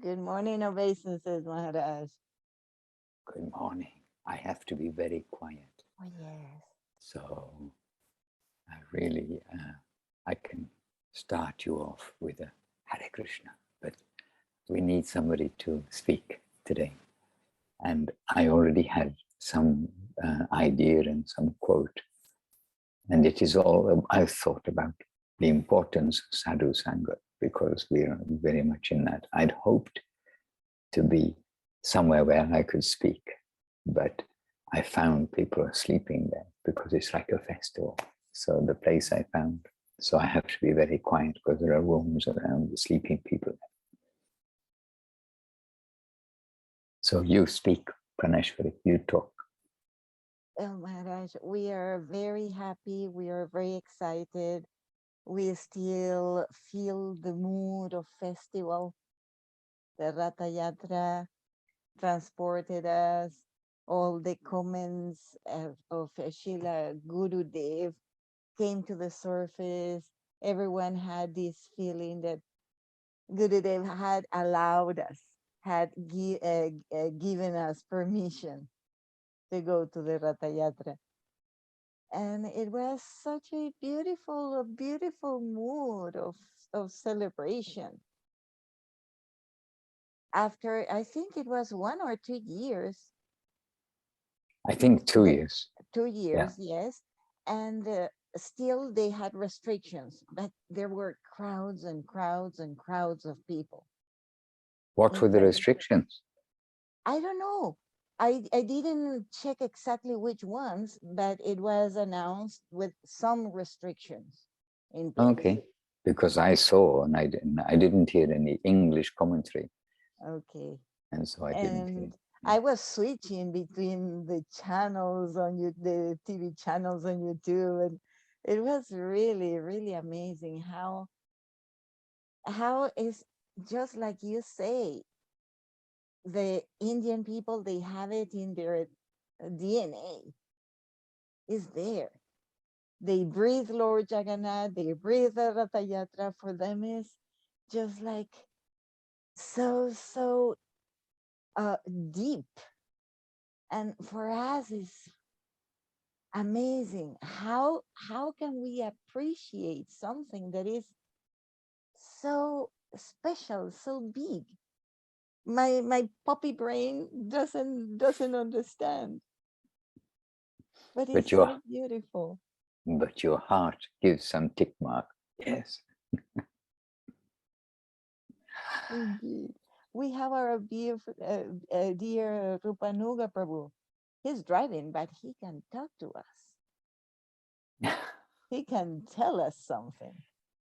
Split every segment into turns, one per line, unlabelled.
Good morning, obeisances, Maharaj.
Good morning. I have to be very quiet.
Oh, yes.
So I really, I can start you off with a Hare Krishna, but we need somebody to speak today. And I already had some idea and some quote. And it is all, I've thought about the importance of sadhu sangha because we are very much in that. I'd hoped to be somewhere where I could speak, but I found people are sleeping there because it's like a festival. So the place I found, so I have to be very quiet because there are rooms around the sleeping people. So you speak, Praneshwari, you talk.
Oh, Maharaj, we are very happy. We are very excited. We still feel the mood of festival. The Ratha Yatra transported us. All the comments of Srila Gurudev came to the surface. Everyone had this feeling that Gurudev had allowed us, had given us permission to go to the Ratha Yatra. And it was such a beautiful mood of celebration. After, I think it was 1 or 2 years,
I think 2 years.
2 years, yes. And still they had restrictions, but there were crowds and crowds and crowds of people.
What were the restrictions?
I don't know. I didn't check exactly which ones, but it was announced with some restrictions in place.
Okay, because I saw and I didn't hear any English commentary.
Okay.
And so I didn't hear.
I was switching between the channels on the TV channels on YouTube, and it was really, really amazing how is just like you say, the Indian people, they have it in their DNA. Is there. They breathe Lord Jagannath, they breathe the Ratha Yatra. For them is just like so deep. And for us is amazing. How can we appreciate something that is so special, so big? My puppy brain doesn't understand. But it's so beautiful.
But your heart gives some tick mark. Yes.
Indeed. We have our dear Rupanuga Prabhu. He's driving, but he can talk to us. He can tell us something.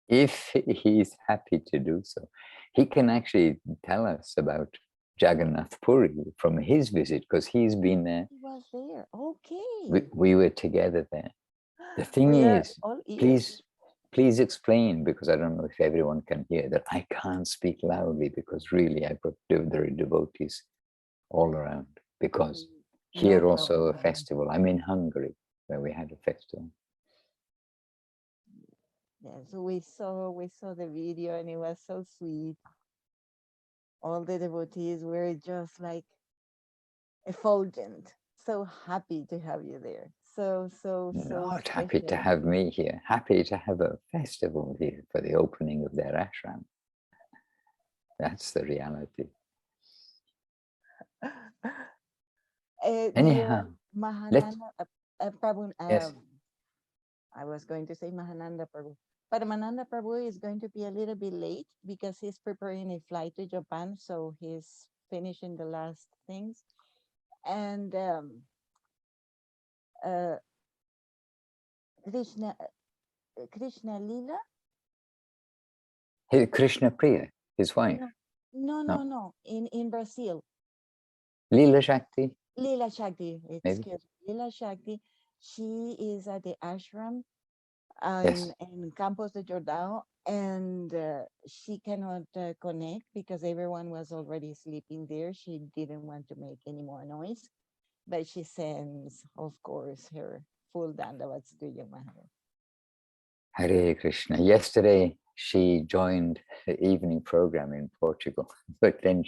If he's happy to do so, he can actually tell us about Jagannath Puri from his visit because he's been there.
He was there. Okay.
We were together there. The thing is, please explain, because I don't know if everyone can hear that I can't speak loudly because really I've got very devotees all around because here also a festival. I'm in Hungary where we had a festival.
Yeah, so we saw the video and it was so sweet. All the devotees were just like effulgent, so happy to have you there. So
Not
special.
happy to have me here, happy to have a festival here for the opening of their ashram. That's the reality. Anyhow,
Mahananda Prabhu,
yes.
I was going to say Mahananda Prabhu, but Mahananda Prabhu is going to be a little bit late because he's preparing a flight to Japan, so he's finishing the last things. And Krishna Lila?
Krishna Priya, his wife.
No. In Brazil.
Lila Shakti?
Lila Shakti, excuse me. Lila Shakti, she is at the ashram in Campos de Jordão, and she cannot connect because everyone was already sleeping there. She didn't want to make any more noise, but she sends, of course, her full dandavats to you, Maharaj.
Hare Krishna. Yesterday, she joined the evening program in Portugal, but then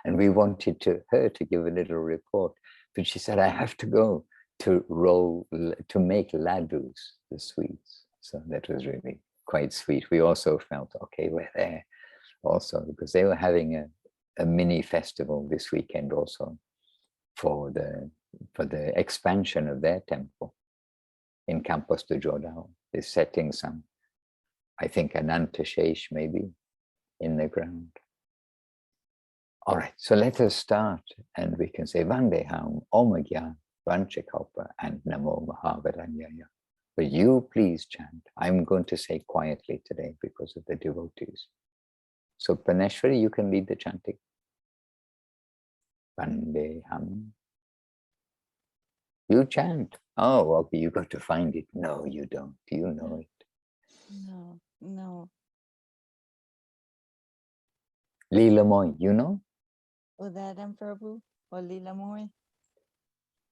and we wanted her to give a little report, but she said, I have to go to make ladus, the sweets. So that was really quite sweet. We also felt, okay, we're there also, because they were having a mini festival this weekend also for the expansion of their temple in Campos de Jordão. They're setting some, I think, an antishesh maybe in the ground. All right, so let us start, and we can say Vandeham, Omagya, Vanchakalpa, and Namo Mahavaranyaya. But you please chant. I'm going to say quietly today because of the devotees. So Paneshwari, you can lead the chanting. Vandeham. You chant. Oh, okay, you got to find it. No, you don't. You know it.
No, no.
Leela Moy, you know?
Udaram Prabhu or Lila Moy?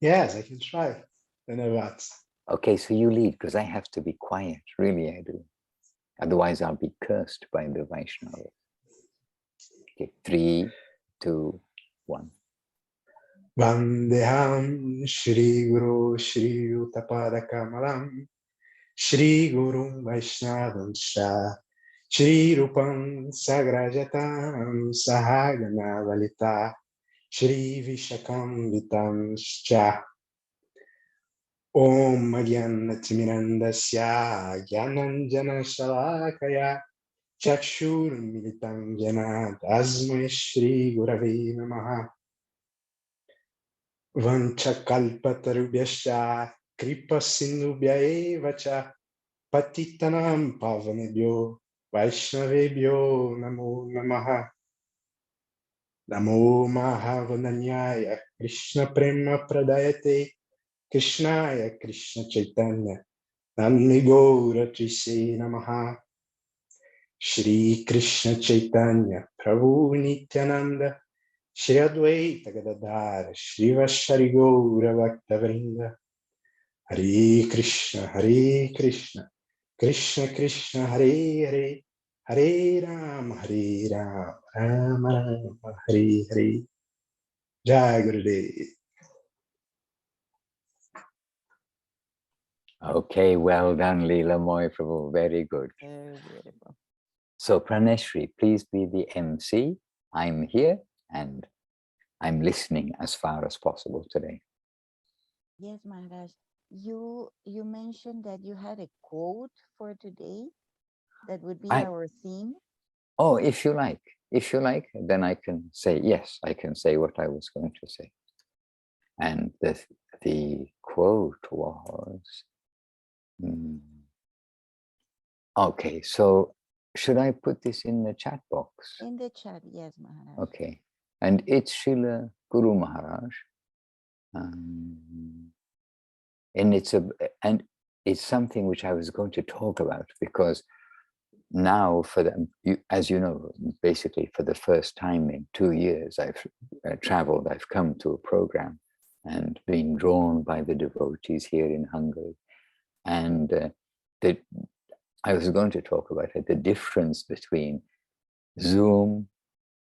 Yes, I can try. Dhanavad.
Okay, so you lead, because I have to be quiet. Really, I do. Otherwise, I'll be cursed by the Vaishnavas. Okay, 3, 2, 1.
Vandeham Shri Guru Shri Utapada Kamalam Shri Gurum Vaishnavansha Shri Rupam Sagrajatam Sahagana Valita Shri Vishakam Vitamscha Om Agyanatimirandasya Gyananjana Shalakaya Chakshur Militam Jana Tasmai Shri Gurave Namaha Vanchakalpatarubhyascha Kripa Sindhubhya eva cha Patitanam Pavanebhyo Vaishnavebhyo Namo Namaha Namo Mahavananyaya Krishna Prema Pradayate Krishnaya Krishna Chaitanya Namni Gaura Trise Namaha Shri Krishna Chaitanya Prabhu Nityananda Shri Advaita Gadadhara Shri Vashari Gaura Bhaktavrinda Hare Krishna, Krishna Krishna, Hare Hare, Hare Ram, Rama Rama, Hare Hare. Jai Gurudev.
Okay, well done, Leela Moy Prabhu. Very good.
Very beautiful.
So Praneshri, please be the MC. I'm here and I'm listening as far as possible today.
Yes, Maharaj. You mentioned that you had a quote for today that would be our theme.
Oh, if you like, then I can say, yes, I can say what I was going to say. And the quote was, okay, so should I put this in the chat box?
In the chat, yes, Maharaj.
Okay, and it's Srila Guru Maharaj. And it's something which I was going to talk about, because now as you know, basically for the first time in 2 years, I've traveled, I've come to a program and been drawn by the devotees here in Hungary. And I was going to talk about the difference between Zoom,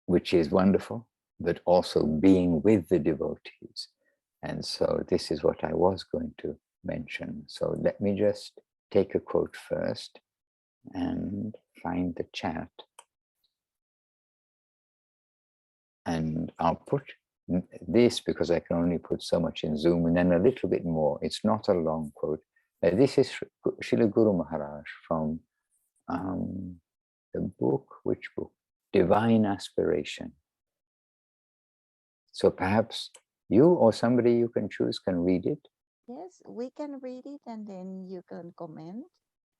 which is wonderful, but also being with the devotees. And so this is what I was going to mention. So let me just take a quote first and find the chat. And I'll put this because I can only put so much in Zoom, and then a little bit more. It's not a long quote. This is Srila Guru Maharaj from the book, which book? Divine Aspiration. So perhaps you or somebody you can choose can read it.
Yes, we can read it and then you can comment.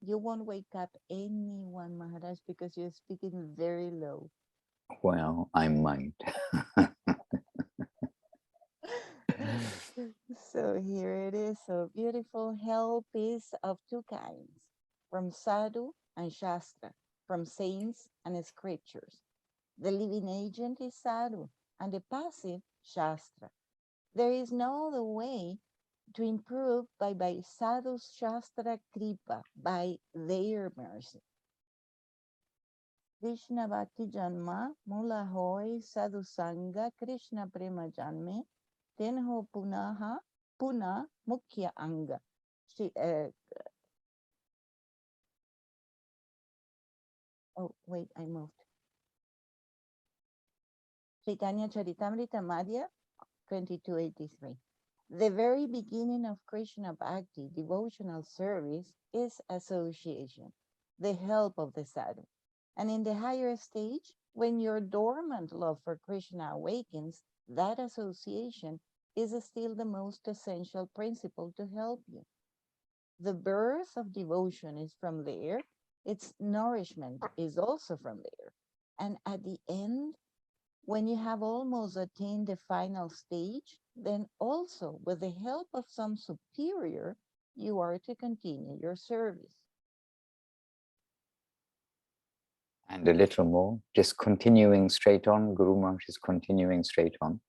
You won't wake up anyone, Maharaj, because you're speaking very low.
Well, I might.
So here it is. So beautiful. Help is of two kinds, from sadhu and shastra, from saints and scriptures. The living agent is sadhu and the passive shastra. There is no other way to improve by sadhu shastra kripa, by their mercy. Krishna Bhakti Janma, Mula Hoy, Sadhu Sangha, Krishna Prema Janme, Tenho Punaha, Puna Mukhya Anga. Oh, wait, I moved. Chaitanya Charitamrita Madhya, 2283. The very beginning of Krishna Bhakti, devotional service, is association, the help of the sadhu. And in the higher stage, when your dormant love for Krishna awakens, that association is still the most essential principle to help you. The birth of devotion is from there, its nourishment is also from there. And at the end, when you have almost attained the final stage, then also with the help of some superior, you are to continue your service.
And a little more, just continuing straight on. Guru Maharaj is continuing straight on.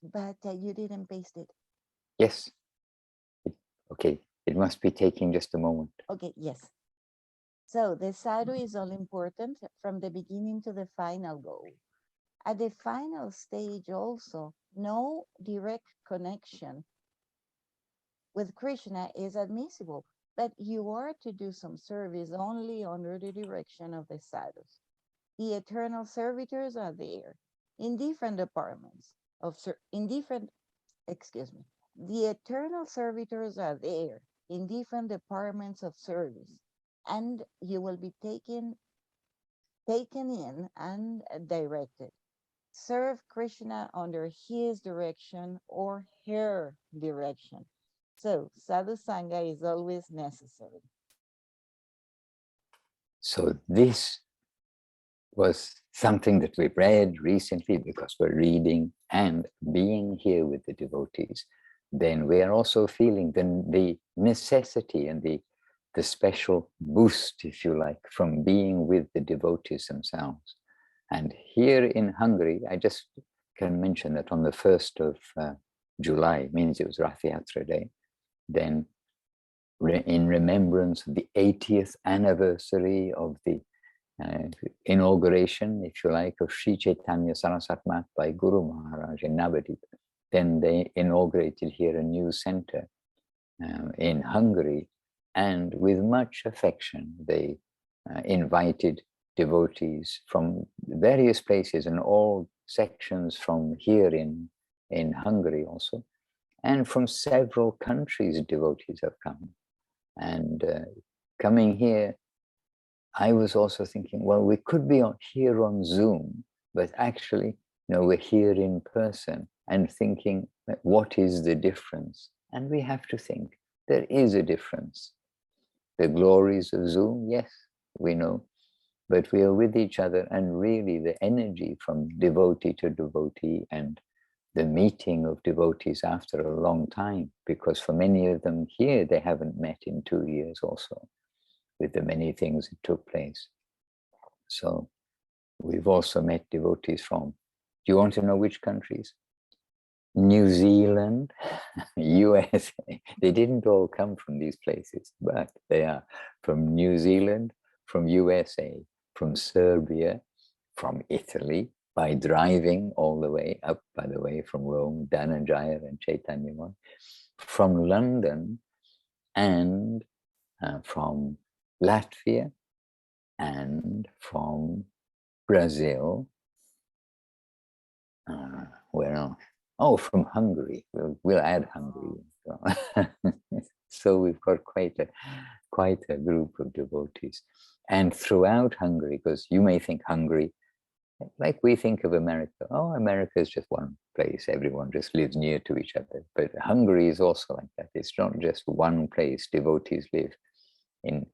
But you didn't paste it.
Yes. Okay, it must be taking just a moment.
Okay, yes. So the sadhu is all important from the beginning to the final goal. At the final stage also, no direct connection with Krishna is admissible, but you are to do some service only under the direction of the sadhus. The eternal servitors are there in different departments the eternal servitors are there in different departments of service, and you will be taken in and directed. Serve Krishna under his direction or her direction. So sadhu sangha is always necessary.
So this was something that we've read recently because we're reading and being here with the devotees. Then we are also feeling the necessity and the special boost, if you like, from being with the devotees themselves. And here in Hungary, I just can mention that on the 1st of July, means it was Rath Yatra Day, then in remembrance of the 80th anniversary of the inauguration, if you like, of Sri Chaitanya Saraswat Math by Guru Maharaj in Navadip. Then they inaugurated here a new center in Hungary, and with much affection, they invited devotees from various places and all sections from here in Hungary also, and from several countries devotees have come. And coming here, I was also thinking, well, we could be here on Zoom, but actually, we're here in person and thinking, what is the difference? And we have to think, there is a difference. The glories of Zoom, yes, we know, but we are with each other, and really the energy from devotee to devotee and the meeting of devotees after a long time, because for many of them here, they haven't met in 2 years also, with the many things that took place. So we've also met devotees from, do you want to know which countries? New Zealand, USA. They didn't all come from these places, but they are from New Zealand, from USA, from Serbia, from Italy, by driving all the way up, by the way, from Rome, Dhananjaya and Chaitanya, from London, and from Latvia, and from Brazil. Where else? Oh, from Hungary. We'll add Hungary. So we've got quite a group of devotees. And throughout Hungary, because you may think Hungary, like we think of America, oh, America is just one place. Everyone just lives near to each other. But Hungary is also like that. It's not just one place. Devotees live in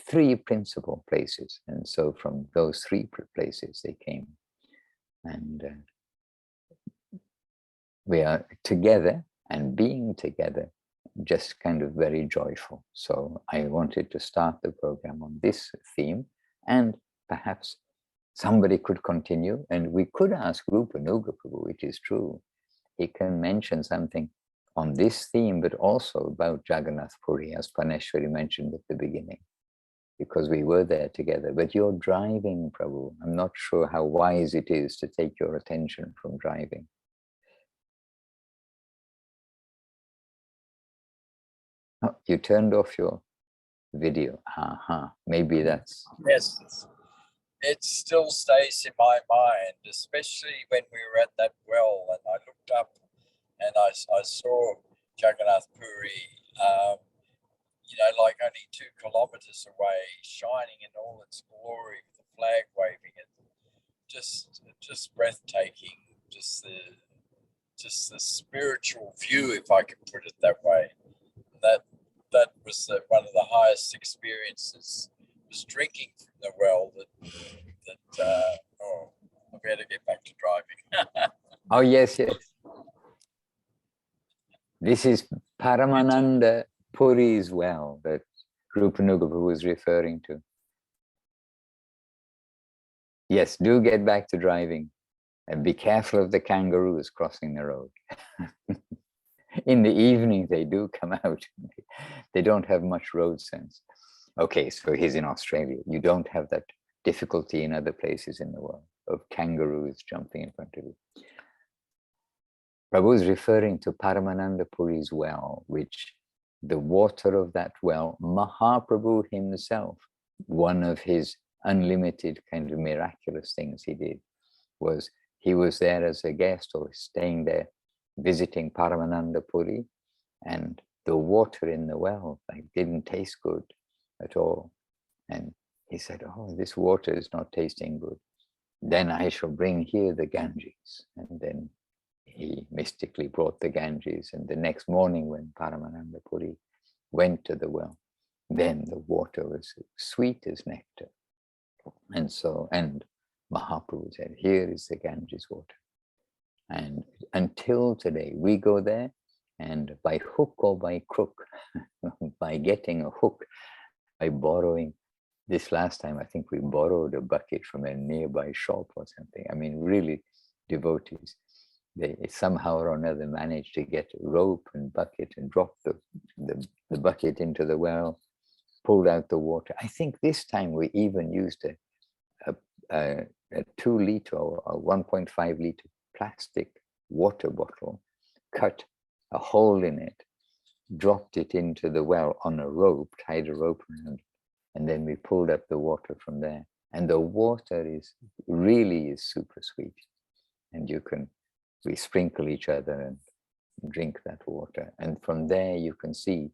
3 principal places. And so from those 3 places they came. And we are together, and being together, just kind of very joyful. So I wanted to start the program on this theme, and perhaps somebody could continue, and we could ask Rupa Nugaprabhu, which is true. He can mention something on this theme, but also about Jagannath Puri, as Paneshwari mentioned at the beginning. because we were there together. But you're driving, Prabhu. I'm not sure how wise it is to take your attention from driving. Oh, you turned off your video. Maybe that's...
Yes, it still stays in my mind, especially when we were at that well and I looked up and I saw Jagannath Puri, you know, like only 2 kilometers away, shining in all its glory with the flag waving. It just breathtaking. Just the spiritual view, if I can put it that way. That was one of the highest experiences. Was drinking from the well. I better get back to driving.
Oh yes. This is Paramananda Puri's well that Rupanuga was referring to. Yes, do get back to driving and be careful of the kangaroos crossing the road. In the evening, they do come out. They don't have much road sense. Okay, so he's in Australia. You don't have that difficulty in other places in the world of kangaroos jumping in front of you. Prabhu is referring to Paramananda Puri's well, which the water of that well, Mahaprabhu himself, one of his unlimited kind of miraculous things he did was he was there as a guest or staying there visiting Paramananda Puri, and the water in the well didn't taste good at all. And he said, oh, this water is not tasting good. Then I shall bring here the Ganges. And then he mystically brought the Ganges. And the next morning when Paramananda Puri went to the well, then the water was sweet as nectar. And Mahaprabhu said, here is the Ganges water. And until today, we go there, and by hook or by crook, by getting a hook, by borrowing, this last time, I think we borrowed a bucket from a nearby shop or something. I mean, really devotees. They somehow or another managed to get a rope and bucket and drop the bucket into the well, pulled out the water. I think this time we even used a 2 liter or 1.5 liter plastic water bottle, cut a hole in it, dropped it into the well on a rope, tied a rope around it, and then we pulled up the water from there. And the water really is super sweet. And we sprinkle each other and drink that water. And from there you can see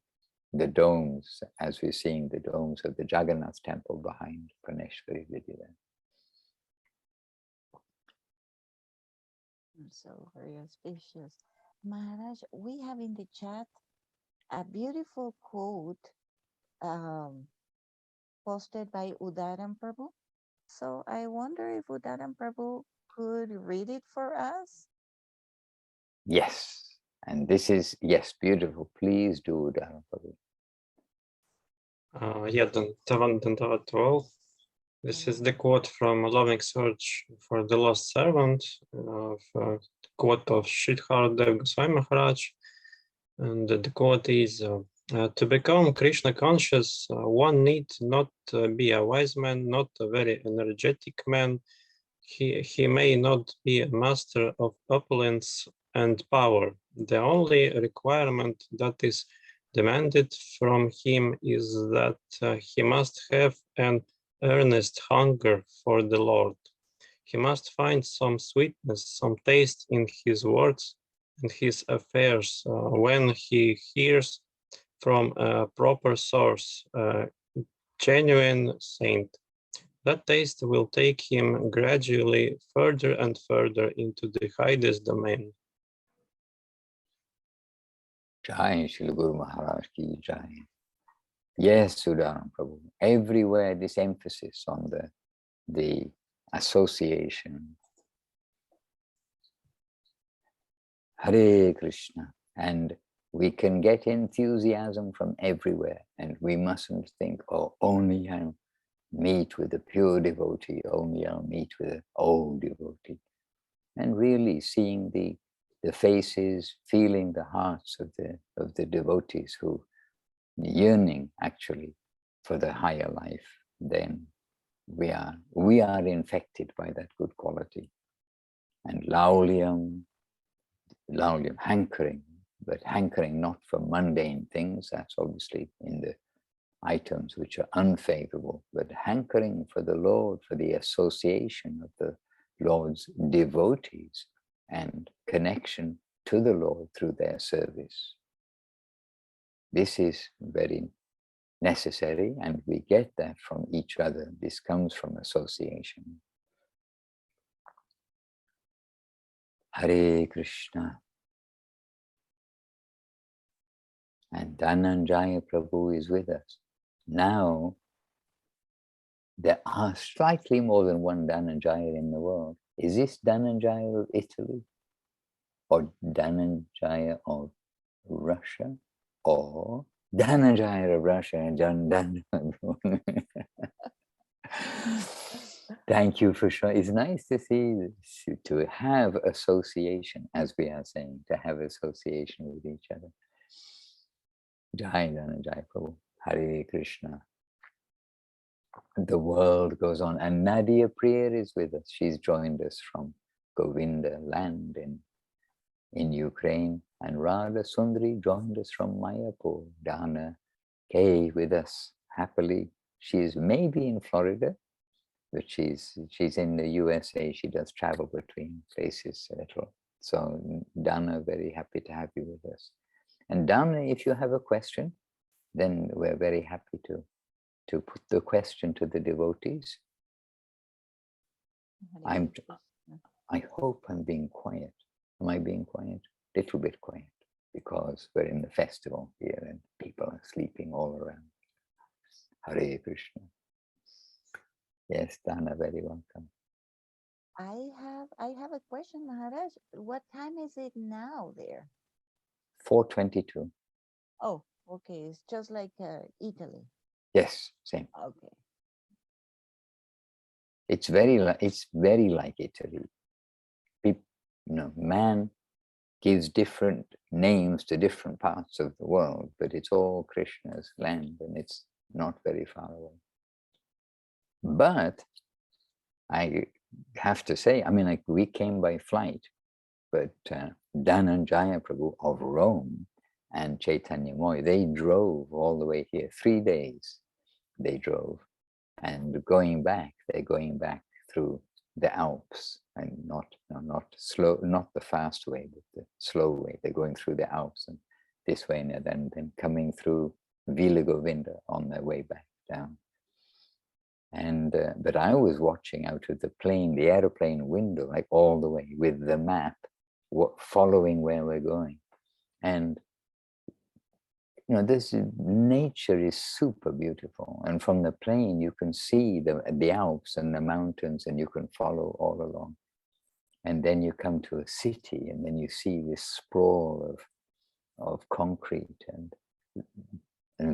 the domes, as we're seeing the domes of the Jagannath temple behind Praneshwari Vidya.
So very auspicious. Maharaj, we have in the chat a beautiful quote posted by Udaram Prabhu. So I wonder if Udaram Prabhu could read it for us.
Yes, and this is, yes, beautiful. Please do, Udaram Prabhu.
Dandavat. This is the quote from A Loving Search for the Lost Servant, quote of Sridhar Dev Goswami Maharaj. And the quote is, to become Krishna conscious, one need not be a wise man, not a very energetic man. He may not be a master of opulence and power. The only requirement that is demanded from him is that he must have an earnest hunger for the Lord. He must find some sweetness, some taste in his words and his affairs when he hears from a proper source, a genuine saint. That taste will take him gradually further and further into the highest domain.
Jai Shri Guru Maharaj Ki Jai. Yes, Udaram Prabhu. Everywhere this emphasis on the association. Hare Krishna. And we can get enthusiasm from everywhere. And we mustn't think, oh, only I'll meet with a pure devotee, only I'll meet with an old devotee. And really seeing the faces, feeling the hearts of the devotees who yearning actually for the higher life, then we are infected by that good quality. And laulium, hankering, but hankering not for mundane things, that's obviously in the items which are unfavorable, but hankering for the Lord, for the association of the Lord's devotees and connection to the Lord through their service. This is very necessary, and we get that from each other. This comes from association. Hare Krishna. And Dhananjaya Prabhu is with us. Now, there are slightly more than one Dhananjaya in the world. Is this Dhananjaya of Italy? Or Dhananjaya of Russia? Or Dhananjaya of Russia and Dhananjaya? Thank you for showing. It's nice to see, to have association, as we are saying, to have association with each other. Jai Dhananjaya Prabhu. Hare Krishna. The world goes on. And Nadia Priya is with us. She's joined us from Govinda land in Ukraine. And Radha Sundari joined us from Mayapur. Dana Kay with us happily. She's maybe in Florida, but she's in the USA. She does travel between places a little. So Dana, very happy to have you with us. And Dana, if you have a question, then we're very happy to put the question to the devotees. I hope I'm being quiet. Am I being quiet? Little bit quiet, because we're in the festival here and people are sleeping all around. Hare Krishna. Yes, Dana, very welcome.
I have a question, Maharaj. What time is it now there?
4:22.
Oh, okay. It's just like Italy.
Yes, same.
Okay.
It's very like Italy. Man gives different names to different parts of the world, but it's all Krishna's land and it's not very far away. But I have to say, I mean, like, we came by flight, but Dhananjaya Prabhu of Rome and Chaitanya Moy, they drove all the way here. 3 days they drove, and they're going back through the Alps, and not slow, not the fast way, but the slow way. They're going through the Alps and this way, and then coming through Vila Govinda on their way back down. And but I was watching out of the airplane window, like all the way with the map, following where we're going. And this nature is super beautiful, and from the plane you can see the Alps and the mountains, and you can follow all along. And then you come to a city, and then you see this sprawl of concrete and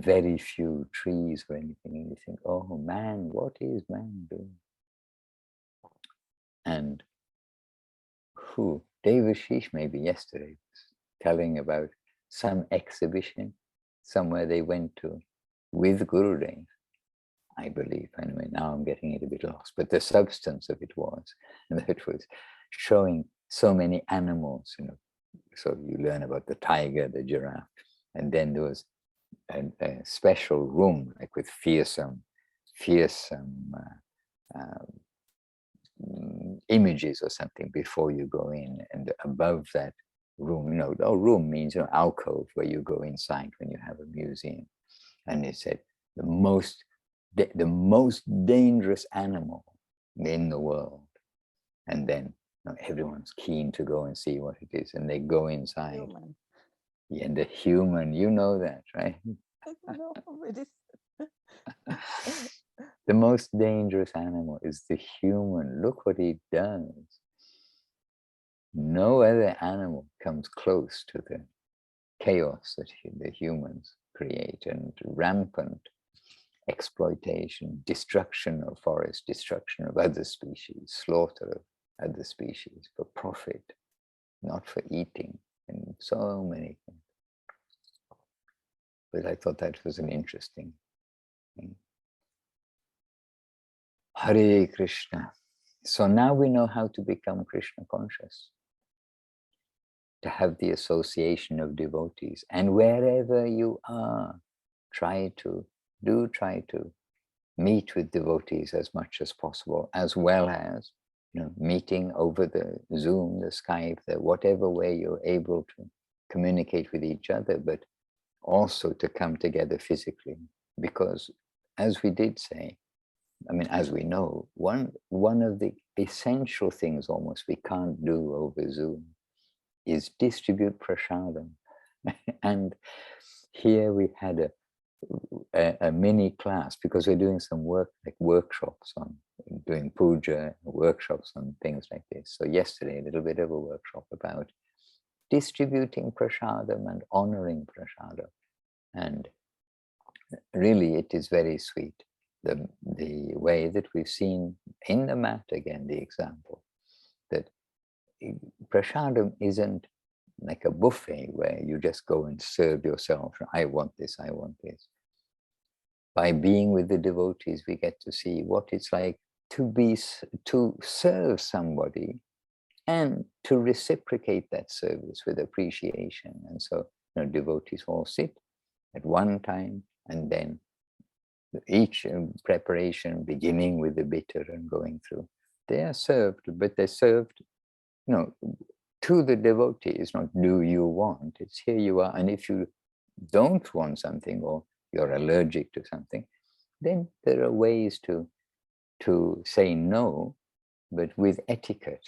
very few trees or anything, and you think, oh man, what is man doing? And Devashish maybe yesterday was telling about some exhibition somewhere they went to with Gurudev, I believe. Anyway, now I'm getting it a bit lost, but the substance of it was, and it was showing so many animals, so you learn about the tiger, the giraffe, and then there was a special room, like with fearsome images or something before you go in, and above that room, room means alcove, where you go inside when you have a museum. And it said the most dangerous animal in the world, and then everyone's keen to go and see what it is, and they go inside.
Human.
Yeah, and the human, you know that, right?
No, it is.
The most dangerous animal is the human. Look what he does. No other animal comes close to the chaos that the humans create, and rampant exploitation, destruction of forests, destruction of other species, slaughter of other species for profit, not for eating, and so many things. But I thought that was an interesting Hare Krishna. So now we know how to become Krishna conscious, to have the association of devotees. And wherever you are, try to meet with devotees as much as possible, as well as meeting over the Zoom, the Skype, the whatever way you're able to communicate with each other, but also to come together physically. Because as we did say, I mean, as we know, one of the essential things almost we can't do over Zoom is distribute prasadam. And here we had a mini class, because we're doing some work, like workshops on doing puja, workshops on things like this. So yesterday, a little bit of a workshop about distributing prasadam and honoring prasadam. And really, it is very sweet. The way that we've seen in the mat, again, the example, that prasadam isn't like a buffet where you just go and serve yourself. I want this, I want this. By being with the devotees, we get to see what it's like to serve somebody and to reciprocate that service with appreciation. And so devotees all sit at one time, and then each preparation, beginning with the bitter and going through, they are served, but they're served to the devotees, not do you want, it's here you are. And if you don't want something, or you're allergic to something, then there are ways to say no, but with etiquette.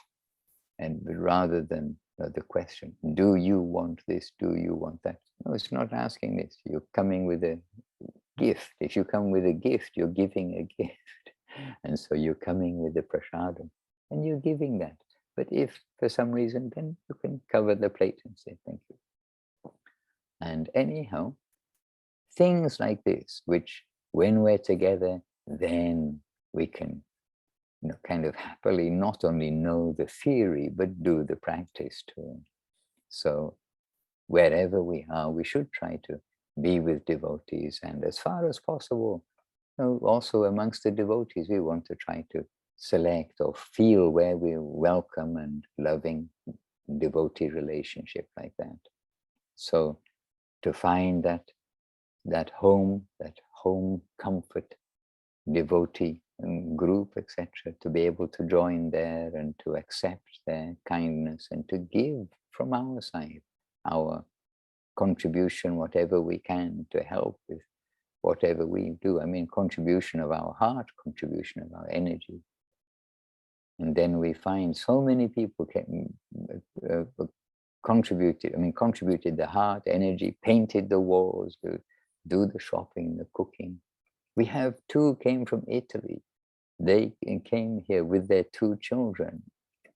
And rather than the question, do you want this, do you want that? No, it's not asking this. You're coming with a gift. If you come with a gift, you're giving a gift. And so you're coming with the prasadam and you're giving that. But if for some reason, then you can cover the plate and say thank you. And anyhow, things like this, which when we're together, then we can kind of happily not only know the theory, but do the practice too. So wherever we are, we should try to be with devotees. And as far as possible, also amongst the devotees, we want to try to select or feel where we're welcome and loving devotee relationship like that. So to find that home comfort devotee group, etc., to be able to join there and to accept their kindness and to give from our side our contribution, whatever we can, to help with whatever we do. I mean, contribution of our heart, contribution of our energy. And then we find so many people contributed the heart, energy, painted the walls, do the shopping, the cooking. We have two came from Italy. They came here with their two children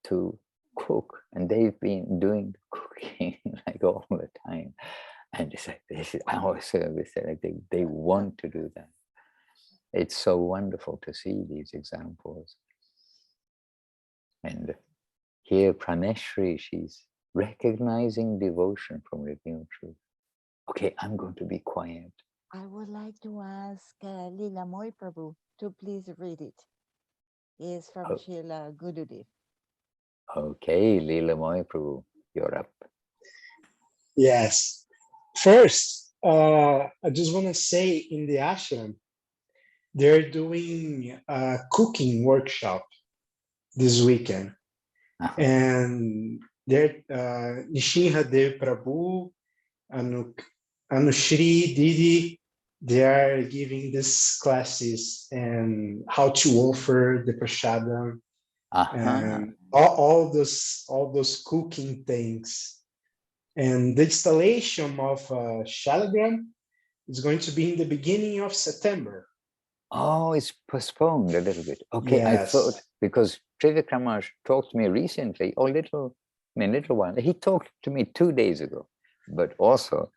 to cook, and they've been doing the cooking like all the time. And it's like, this is our service. They want to do that. It's so wonderful to see these examples. And here Praneshri, she's recognizing devotion from revealed truth. Okay, I'm going to be quiet.
I would like to ask Lila Moy Prabhu to please read it. It's from Srila Gurudev.
Okay, Lila Moy Prabhu, you're up.
Yes. First, I just want to say in the ashram, they're doing a cooking workshop this weekend. And they're Nishinhadev Prabhu, Anushri, Didi, they are giving these classes and how to offer the prasadam and all those cooking things. And the installation of Shalagram is going to be in the beginning of September.
Oh, it's postponed a little bit. Okay,
Yes.
I thought, because Trivikramarsh talked to me recently, a little while. He talked to me 2 days ago, but also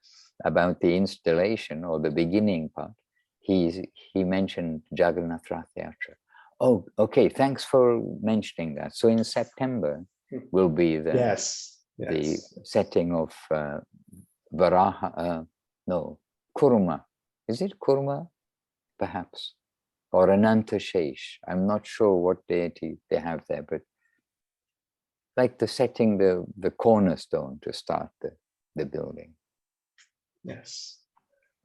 about the installation or the beginning part. He mentioned Jagannath Rath Yatra. Oh, okay, thanks for mentioning that. So in September will be the setting of Varaha, Kurma. Is it Kurma? perhaps, or Anantashesh. I'm not sure what deity they have there, but like the setting the cornerstone to start the building.
Yes.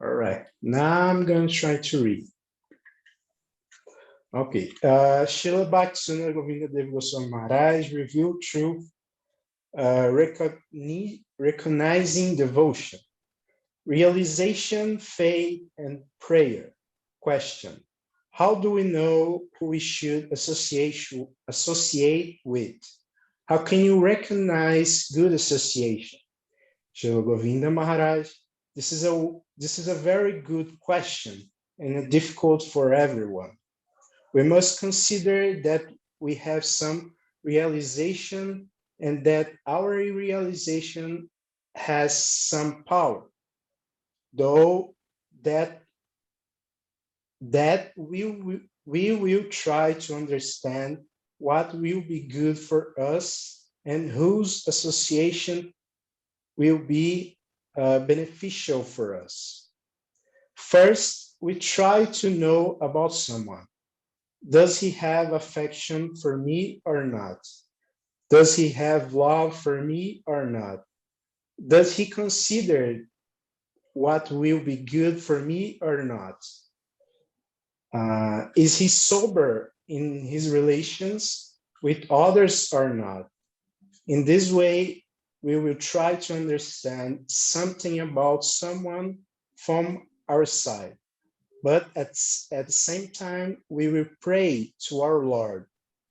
All right. Now I'm going to try to read. Okay. Srila Bhaktivinoda Govinda Deva Goswami Maharaj revealed truth, recognizing devotion, realization, faith, and prayer. Question: how do we know who we should associate with? How can you recognize good association? Srila Govinda Maharaj, this is a very good question and difficult for everyone. We must consider that we have some realization and that our realization has some power, though that we will try to understand what will be good for us and whose association will be beneficial for us. First, we try to know about someone. Does he have affection for me or not? Does he have love for me or not? Does he consider what will be good for me or not? Is he sober in his relations with others or not? In this way, we will try to understand something about someone from our side. But at the same time, we will pray to our Lord,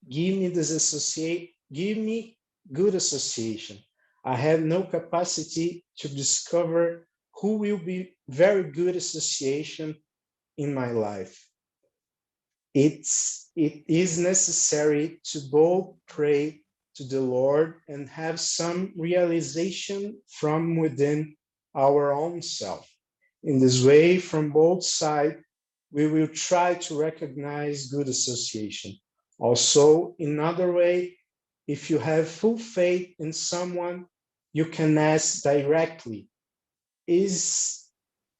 give me good association. I have no capacity to discover who will be very good association in my life. It is necessary to both pray to the Lord and have some realization from within our own self. In this way, from both sides, we will try to recognize good association. Also, in another way, if you have full faith in someone, you can ask directly, is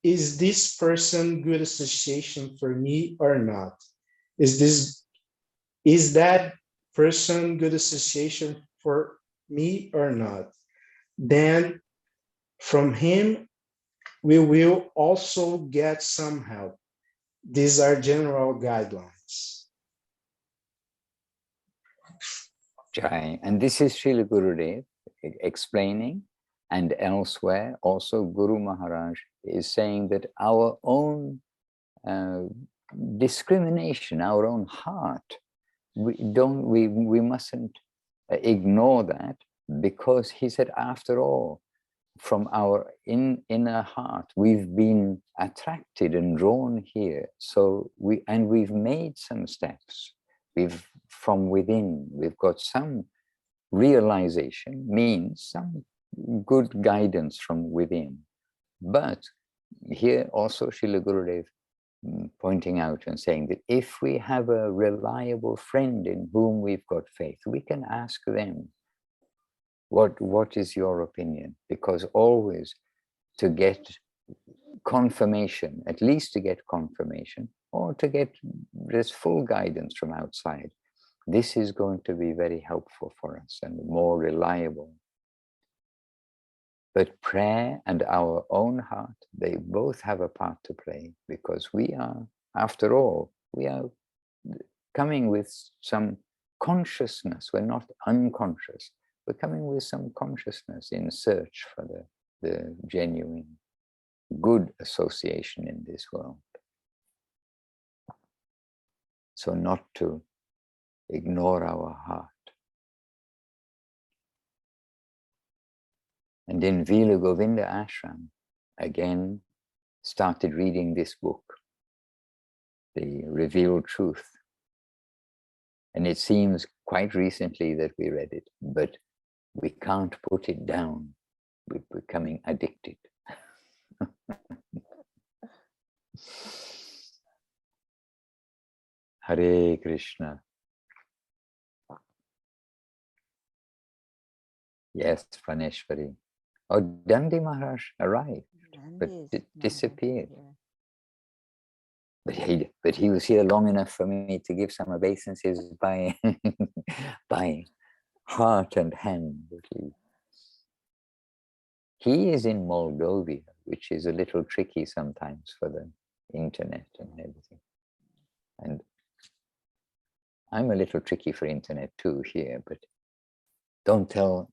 this person good association for me or not? Is that person good association for me or not? Then from him, we will also get some help. These are general guidelines.
Jai. And this is Srila Gurudev explaining, and elsewhere also Guru Maharaj is saying that our own discrimination, our own heart, we mustn't ignore that, because he said, after all, from our inner heart, we've been attracted and drawn here. So we've made some steps. From within, we've got some realization, means some good guidance from within. But here also Srila Gurudev pointing out and saying that if we have a reliable friend in whom we've got faith, we can ask them, what is your opinion? Because always to get confirmation, at least to get confirmation, or to get this full guidance from outside, this is going to be very helpful for us and more reliable. But prayer and our own heart, they both have a part to play, because we are, after all, we are coming with some consciousness. We're not unconscious. We're coming with some consciousness in search for the genuine good association in this world. So not to ignore our heart. And in Vila Govinda Ashram, again, started reading this book, The Revealed Truth. And it seems quite recently that we read it, but we can't put it down. We're becoming addicted. Hare Krishna. Yes, Praneshwari. Oh, Dandi Maharaj arrived, but disappeared. but he was here long enough for me to give some obeisances by by heart and hand. He is in Moldova, which is a little tricky sometimes for the internet and everything. And I'm a little tricky for internet too here, but don't tell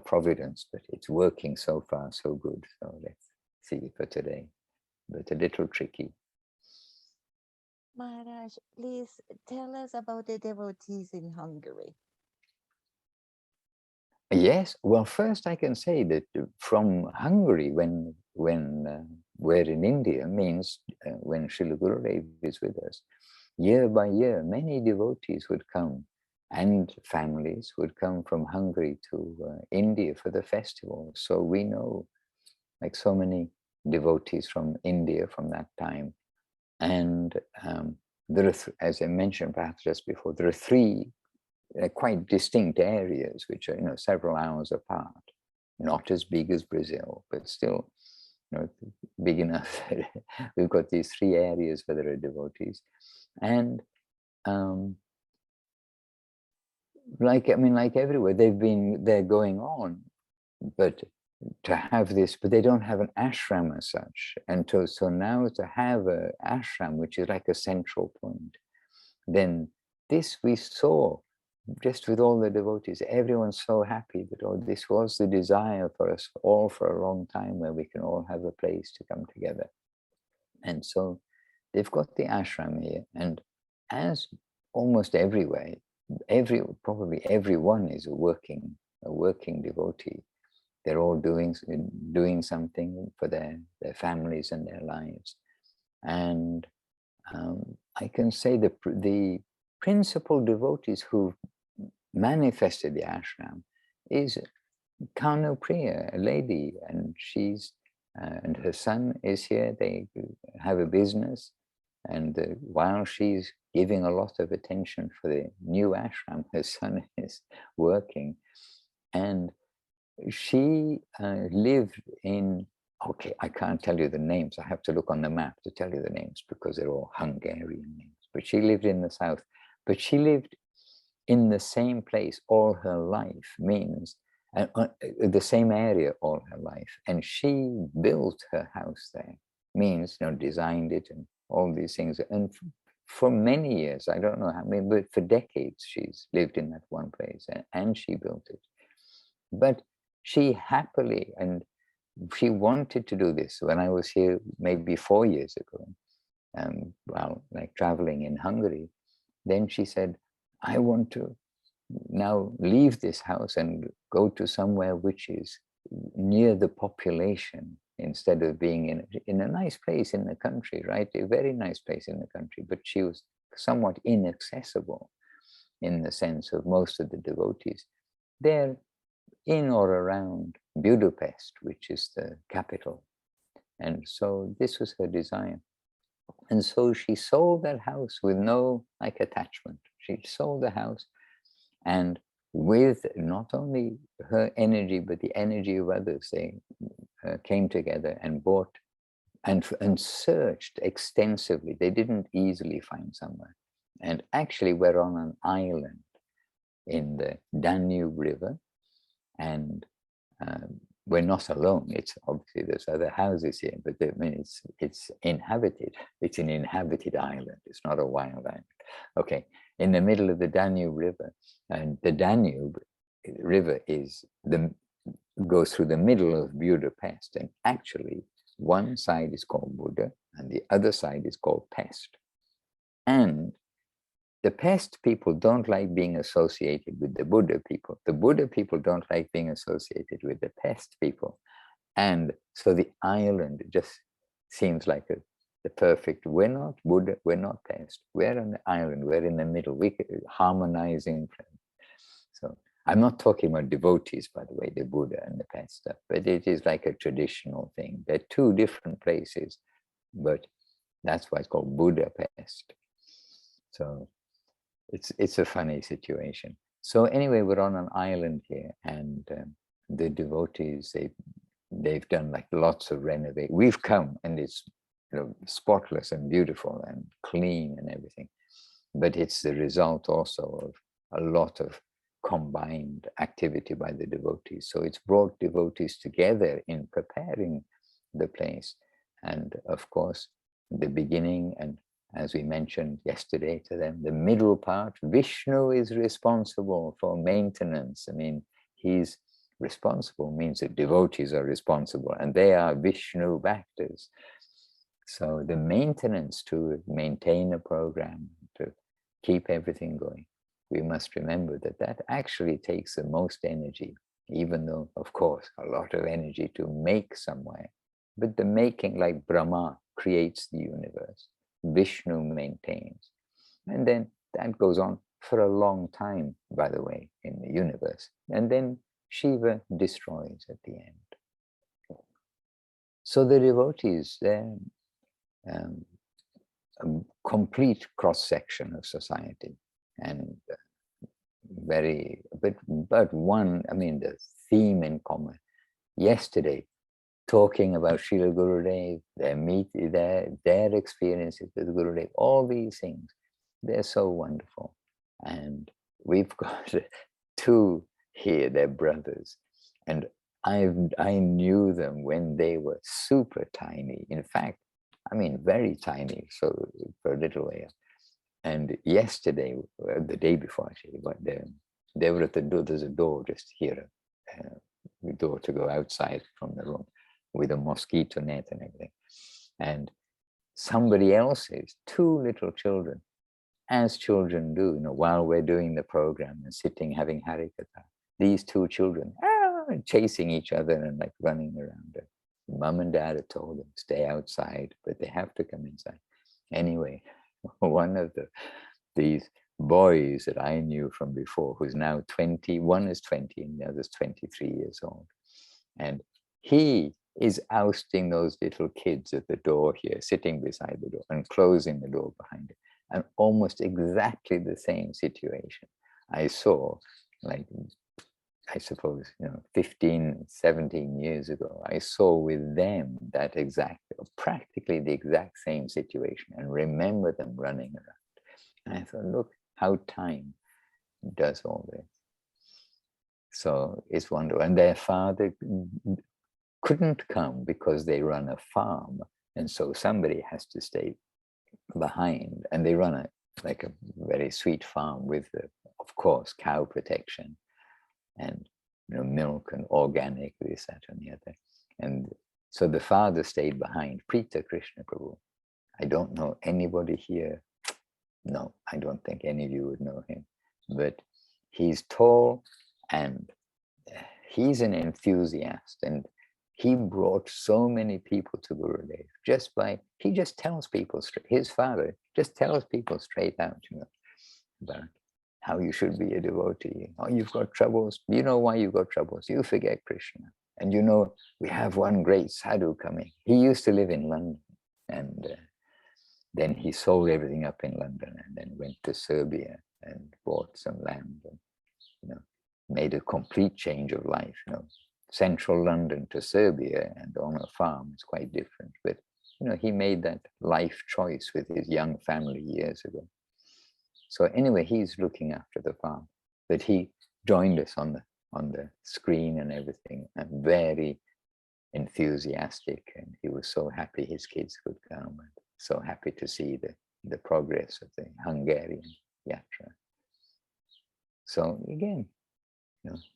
Providence, but it's working so far so good. So let's see for today, but a little tricky.
Maharaj, please tell us about the devotees in Hungary.
Yes, well, first I can say that from Hungary, when we're in India, means when Srila Gurudev is with us, year by year, many devotees would come, and families would come from Hungary to India for the festival. So we know, like, so many devotees from India from that time. And there are, as I mentioned perhaps just before, there are three quite distinct areas which are, you know, several hours apart, not as big as Brazil, but still, you know, big enough. We've got these three areas where there are devotees, and like everywhere, they're going on, but to have this, but they don't have an ashram as such, and so now to have a ashram which is like a central point, then this we saw just with all the devotees, everyone's so happy that, oh, this was the desire for us all for a long time, where we can all have a place to come together. And so they've got the ashram here, and as almost everywhere, probably everyone is a working devotee. They're all doing something for their families and their lives. And I can say the principal devotees who manifested the ashram is Kanu Priya, a lady, and she's and her son is here. They have a business, and while she's giving a lot of attention for the new ashram, her son is working. And she lived in, okay, I can't tell you the names, I have to look on the map to tell you the names because they're all Hungarian names, but she lived in the south. But she lived in the same place all her life, means the same area all her life, and she built her house there, means, you know, designed it and all these things. And for many years, I don't know how many, but for decades she's lived in that one place, and she built it. But she happily, and she wanted to do this. When I was here maybe 4 years ago, well, like traveling in Hungary, then she said, I want to now leave this house and go to somewhere which is near the population, instead of being in a nice place in the country, right? A very nice place in the country, but she was somewhat inaccessible in the sense of most of the devotees. They're in or around Budapest, which is the capital. And so this was her desire. And so she sold that house with no attachment. She sold the house, and with not only her energy, but the energy of others, they came together and bought and searched extensively. They didn't easily find somewhere. And actually we're on an island in the Danube River, and we're not alone. It's obviously there's other houses here, but I mean it's inhabited. It's an inhabited island. It's not a wild island. Okay, in the middle of the Danube River, and the Danube River goes through the middle of Budapest, and actually one side is called Buda and the other side is called Pest. And the Pest people don't like being associated with the Buddha people. The Buddha people don't like being associated with the Pest people. And so the island just seems like the perfect, we're not Buddha, we're not Pest. We're on the island, we're in the middle, we harmonizing. So I'm not talking about devotees, by the way, the Buddha and the Pest stuff, but it is like a traditional thing. They're two different places, but that's why it's called Budapest. So it's a funny situation. So anyway, we're on an island here, and the devotees, they've done like lots of renovation. We've come, and it's spotless and beautiful and clean and everything. But it's the result also of a lot of combined activity by the devotees. So it's brought devotees together in preparing the place. And of course, the beginning, and as we mentioned yesterday to them, the middle part, Vishnu is responsible for maintenance. I mean, he's responsible, means that devotees are responsible, and they are Vishnu Bhaktas. So the maintenance to maintain a program, to keep everything going, we must remember that that actually takes the most energy, even though, of course, a lot of energy to make somewhere. But the making, like Brahma creates the universe, Vishnu maintains. And then that goes on for a long time, by the way, in the universe. And then Shiva destroys at the end. So the devotees, they're a complete cross-section of society, and but one, I mean, the theme in common. Yesterday, talking about Srila Gurudev, their experiences with Gurudev, all these things, they're so wonderful. And we've got two here, they're brothers, and I knew them when they were super tiny. In fact, I mean, very tiny, so for a little while. And yesterday, the day before actually, but they were at the door. There's a door just here, the door to go outside from the room, with a mosquito net and everything. And somebody else's, two little children, as children do, while we're doing the program and sitting having Harikatha, these two children chasing each other and like running around. Mom and dad had told them, stay outside, but they have to come inside. Anyway, one of these boys that I knew from before, who's now 20, one is 20 and the other's 23 years old. And he is ousting those little kids at the door here, sitting beside the door and closing the door behind it. And almost exactly the same situation I saw, like, I suppose, 15, 17 years ago, I saw with them that practically the exact same situation, and remember them running around. And I thought, look how time does all this. So it's wonderful. And their father couldn't come because they run a farm. And so somebody has to stay behind. And they run a very sweet farm with, of course, cow protection. And milk and organic, this, that, and the other. And so the father stayed behind, Prita Krishna Prabhu. I don't know anybody here. No, I don't think any of you would know him. But he's tall and he's an enthusiast. And he brought so many people to Gurudev he just tells people straight. His father just tells people straight out, about how you should be a devotee. Oh, you've got troubles. You know why you've got troubles. You forget Krishna. And we have one great sadhu coming. He used to live in London. And then he sold everything up in London and then went to Serbia and bought some land and, made a complete change of life. Central London to Serbia and on a farm is quite different. But, he made that life choice with his young family years ago. So anyway, he's looking after the farm, but he joined us on the screen and everything, and very enthusiastic. And he was so happy his kids could come, and so happy to see the progress of the Hungarian yatra. So again,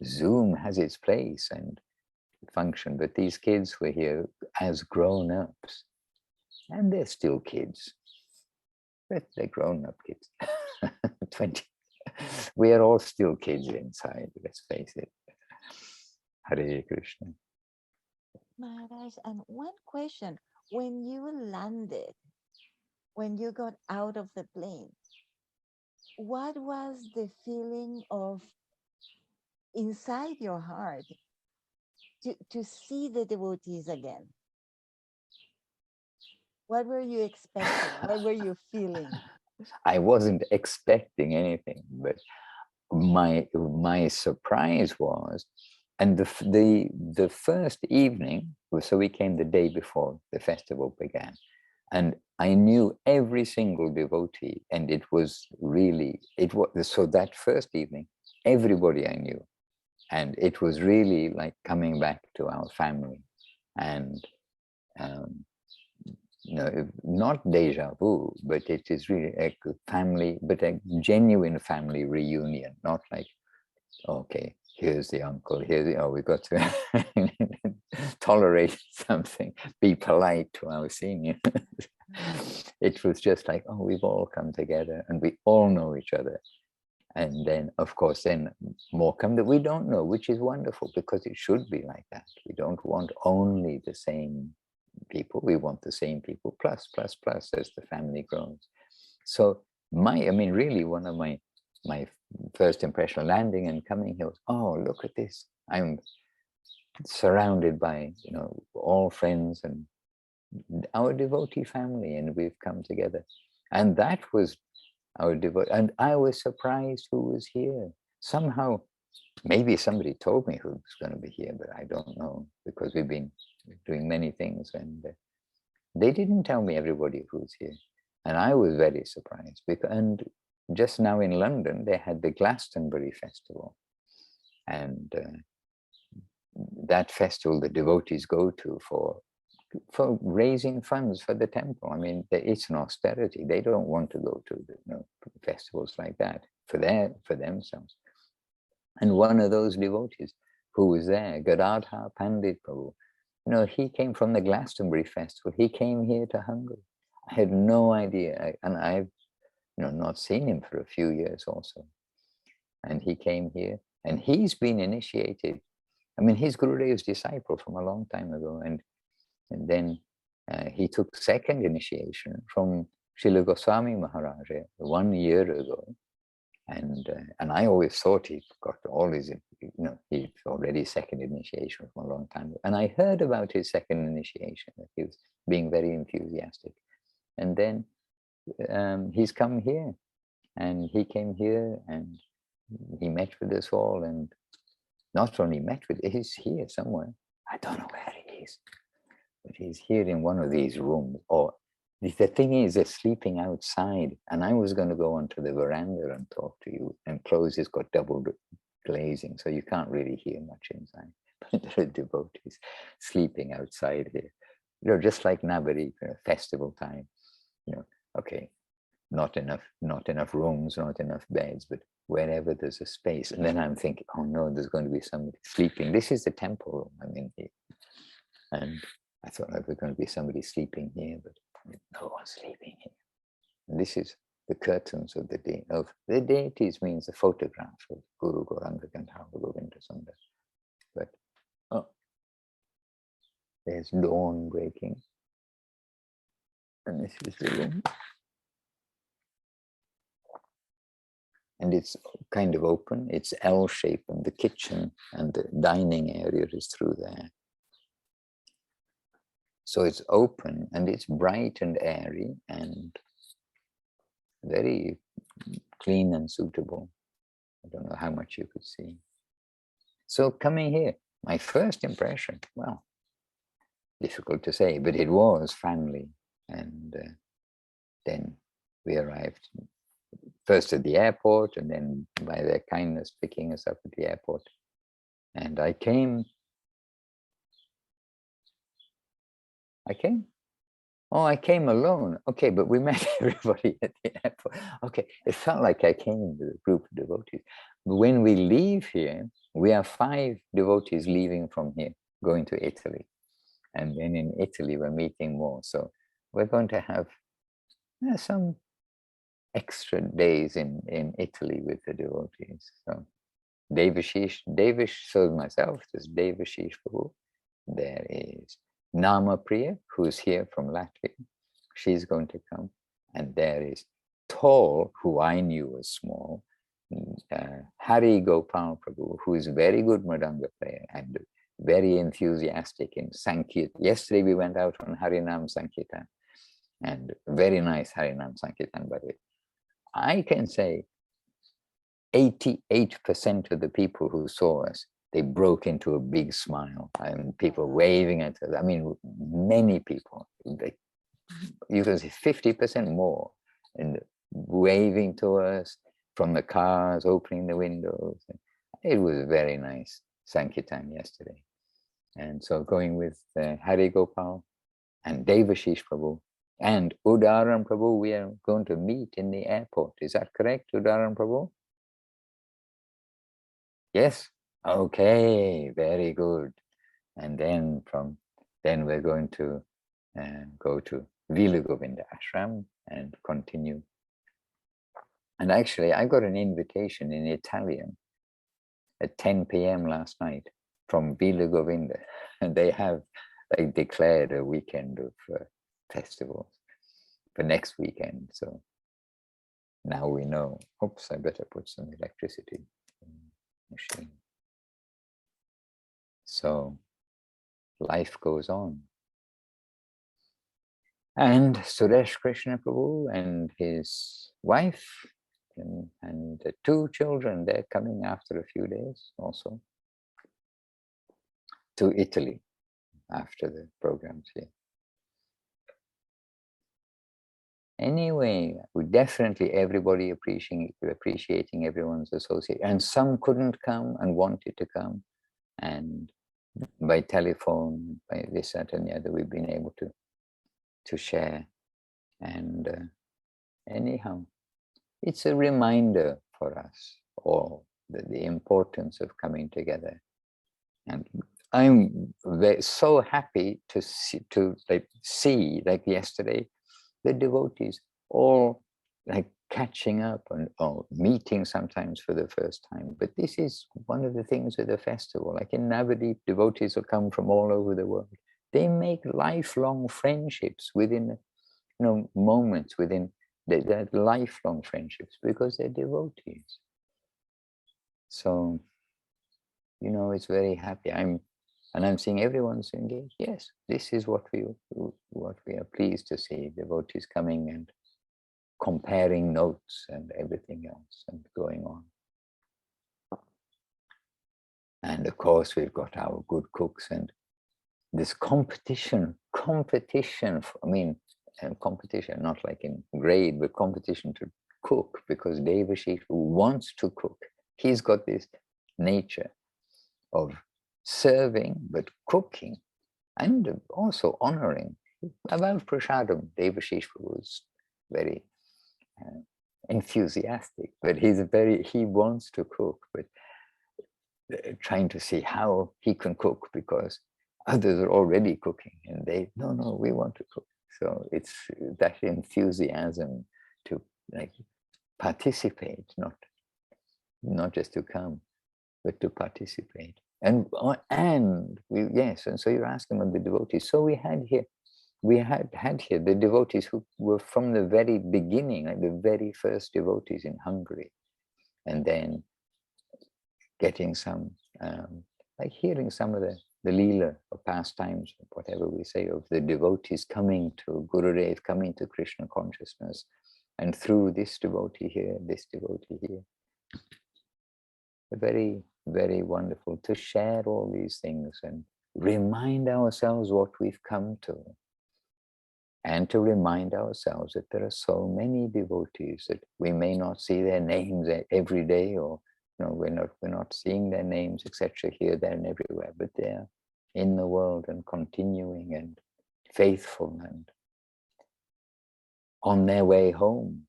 Zoom has its place and function, but these kids were here as grown-ups, and they're still kids. But they're grown-up kids. 20. We are all still kids inside, let's face it. Hare Krishna.
Maharaj, and one question. When you landed, when you got out of the plane, what was the feeling of inside your heart to see the devotees again? What were you expecting? What were you feeling?
I wasn't expecting anything, but my surprise was, and the first evening, so we came the day before the festival began, And I knew every single devotee, and it was really, so that first evening, everybody I knew. And it was really like coming back to our family. And, not deja vu, but it is really a family, but a genuine family reunion, not like, okay, here's the uncle, we've got to tolerate something, be polite to our seniors. It was just like, oh, we've all come together and we all know each other. And then, of course, then more come that we don't know, which is wonderful, because it should be like that. We don't want only the same people. We want the same people plus as the family grows. So really one of my first impression of landing and coming here was, oh, look at this. I'm surrounded by, all friends and our devotee family, and we've come together. And that was our devotee. And I was surprised who was here. Somehow, maybe somebody told me who was going to be here, but I don't know, because we've been doing many things, and they didn't tell me everybody who's here. And I was very surprised. And just now in London, they had the Glastonbury Festival. And that festival the devotees go to for raising funds for the temple. I mean, it's an austerity. They don't want to go to festivals like that for themselves. And one of those devotees who was there, Gadadhar Pandit Prabhu, he came from the Glastonbury Festival. He came here to Hungary. I had no idea, and I've not seen him for a few years also. And he came here, and he's been initiated. I mean, he's Gurudev's disciple from a long time ago, and then he took second initiation from Srila Goswami Maharaj 1 year ago. And I always thought he got all his, he's already second initiation from a long time ago. And I heard about his second initiation, that he was being very enthusiastic. And then he's come here, and he came here and he met with us all, and not only met with, he's here somewhere. I don't know where he is, but he's here in one of these rooms. Or the thing is, they're sleeping outside, and I was going to go onto the veranda and talk to you, and close has got double glazing, so you can't really hear much inside. But there are devotees sleeping outside here, just like Nabari, festival time. Okay, not enough rooms, not enough beds, but wherever there's a space. And then I'm thinking, oh no, there's going to be somebody sleeping. This is the temple room I'm in here. And I thought there was going to be somebody sleeping here, but no one's sleeping here. And this is the curtains of the deities, means the photograph of Guru Gauranga Gandharva Govinda Sundar. But there's dawn breaking. And this is the room. And it's kind of open. It's L-shaped, and the kitchen and the dining area is through there. So it's open, and it's bright and airy and very clean and suitable. I don't know how much you could see. So coming here, my first impression, well, difficult to say, but it was family. And then we arrived first at the airport, and then by their kindness picking us up at the airport. And I came alone. Okay, but we met everybody at the airport. Okay, it felt like I came with a group of devotees. But when we leave here, we are 5 devotees leaving from here, going to Italy. And then in Italy, we're meeting more. So we're going to have some extra days in Italy with the devotees. So Devashish, so myself, there's Devashish Prabhu. There is Nama Priya, who's here from Latvia. She's going to come. And there is Tall, who I knew was small, Hari Gopal Prabhu, who is a very good Mridanga player and very enthusiastic in Sankirtan. Yesterday we went out on Harinam Sankirtan, and very nice Harinam Sankirtan, by the way. I can say 88% of the people who saw us, they broke into a big smile, and people waving at us. I mean, many people, you can see 50% more, and waving to us from the cars, opening the windows. It was very nice Sankirtan yesterday. And so going with Hari Gopal and Devashish Prabhu and Udaran Prabhu, we are going to meet in the airport. Is that correct, Udaran Prabhu? Yes? Okay, very good. And then we're going to go to Vilagovinda Ashram and continue. And actually, I got an invitation in Italian at 10 p.m. last night from Vilagovinda, and they declared a weekend of festivals for next weekend. So now we know. Oops, I better put some electricity in the machine. So life goes on. And Suresh Krishna Prabhu and his wife and the 2 children, they're coming after a few days also to Italy after the programs here. Anyway, we definitely everybody appreciating everyone's association. And some couldn't come and wanted to come. And by telephone, by this, that, and the other, we've been able to share. And anyhow, it's a reminder for us all the importance of coming together. And I'm so happy to see like yesterday, the devotees all like catching up and meeting sometimes for the first time. But this is one of the things of the festival. Like in Navadip, devotees will come from all over the world. They make lifelong friendships within, moments within they're lifelong friendships because they're devotees. So, it's very happy. I'm seeing everyone's engaged. Yes, this is what we are pleased to see, devotees coming and comparing notes and everything else and going on. And of course, we've got our good cooks and this competition, competition, not like in grade, but competition to cook, because Devashish wants to cook. He's got this nature of serving, but cooking, and also honoring. About Prasadam, Devashish was very enthusiastic, but he wants to cook, but trying to see how he can cook because others are already cooking and no, we want to cook. So it's that enthusiasm to participate, not just to come, but to participate. And so you're asking about the devotees. So we had here the devotees who were from the very beginning, like the very first devotees in Hungary, and then getting some, hearing some of the Leela or pastimes, or whatever we say, of the devotees coming to Gurudev, coming to Krishna consciousness, and through this devotee here, Very, very wonderful to share all these things and remind ourselves what we've come to. And to remind ourselves that there are so many devotees that we may not see their names every day, or we're not seeing their names, etc., here, there, and everywhere, but they're in the world and continuing and faithful and on their way home,